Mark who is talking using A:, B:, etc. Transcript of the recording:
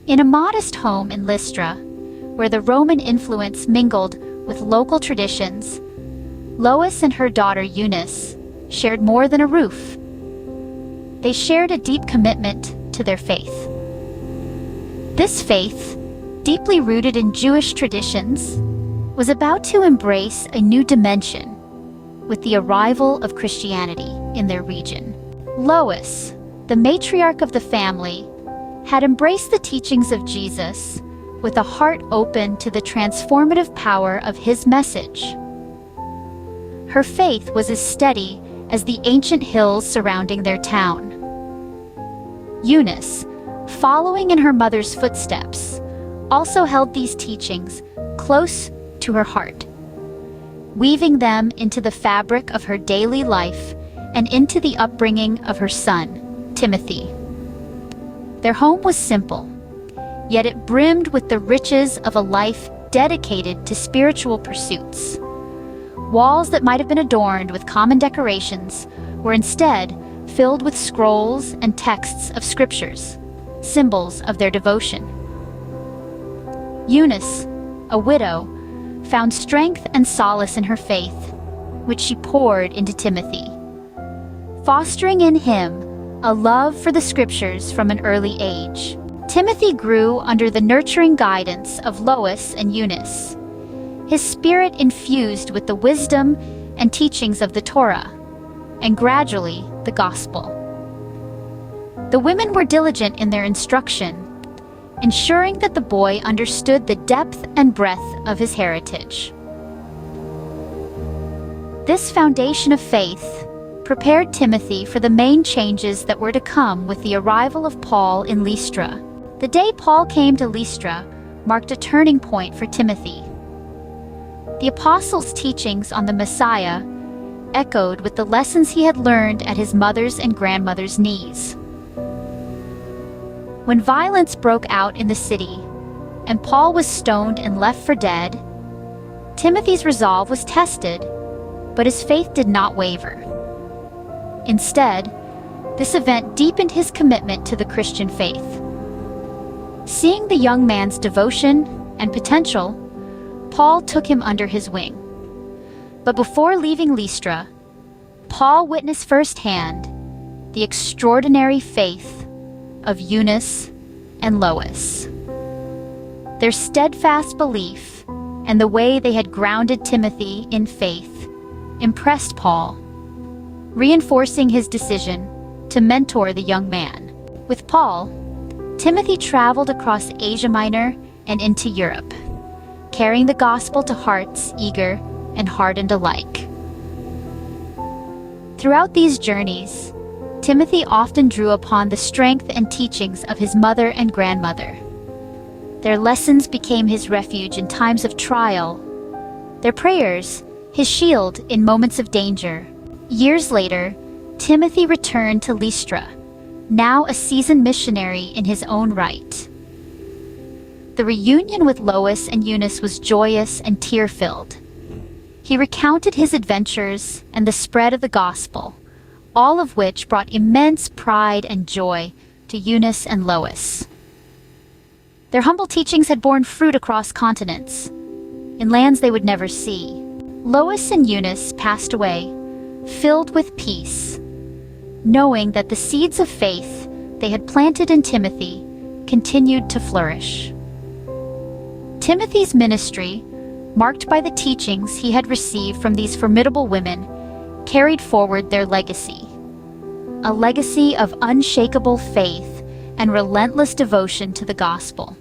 A: In a modest home in Lystra, where the Roman influence mingled with local traditions, Lois and her daughter Eunice shared more than a roof. They shared a deep commitment to their faith. This faith, deeply rooted in Jewish traditions, was about to embrace a new dimension with the arrival of Christianity in their region. Lois, the matriarch of the family, had embraced the teachings of Jesus with a heart open to the transformative power of his message. Her faith was as steady as the ancient hills surrounding their town. Eunice, following in her mother's footsteps, also held these teachings close to her heart, weaving them into the fabric of her daily life and into the upbringing of her son, Timothy. Their home was simple, yet it brimmed with the riches of a life dedicated to spiritual pursuits. Walls that might have been adorned with common decorations were instead filled with scrolls and texts of scriptures, symbols of their devotion. Eunice, a widow, found strength and solace in her faith, which she poured into Timothy, fostering in him a love for the scriptures from an early age. Timothy grew under the nurturing guidance of Lois and Eunice, his spirit infused with the wisdom and teachings of the Torah, and gradually the gospel. The women were diligent in their instruction, ensuring that the boy understood the depth and breadth of his heritage. This foundation of faith prepared Timothy for the main changes that were to come with the arrival of Paul in Lystra. The day Paul came to Lystra marked a turning point for Timothy. The apostles' teachings on the Messiah echoed with the lessons he had learned at his mother's and grandmother's knees. When violence broke out in the city and Paul was stoned and left for dead, Timothy's resolve was tested, but his faith did not waver. Instead, this event deepened his commitment to the Christian faith. Seeing the young man's devotion and potential, Paul took him under his wing. But before leaving Lystra, Paul witnessed firsthand the extraordinary faith of Eunice and Lois. Their steadfast belief and the way they had grounded Timothy in faith impressed Paul, reinforcing his decision to mentor the young man. With Paul, Timothy traveled across Asia Minor and into Europe, carrying the gospel to hearts eager and hardened alike. Throughout these journeys, Timothy often drew upon the strength and teachings of his mother and grandmother. Their lessons became his refuge in times of trial, their prayers his shield in moments of danger. Years later, Timothy returned to Lystra, now a seasoned missionary in his own right. The reunion with Lois and Eunice was joyous and tear-filled. He recounted his adventures and the spread of the gospel, all of which brought immense pride and joy to Eunice and Lois. Their humble teachings had borne fruit across continents, in lands they would never see. Lois and Eunice passed away, filled with peace, knowing that the seeds of faith they had planted in Timothy continued to flourish. Timothy's ministry, marked by the teachings he had received from these formidable women, carried forward their legacy, a legacy of unshakable faith and relentless devotion to the gospel.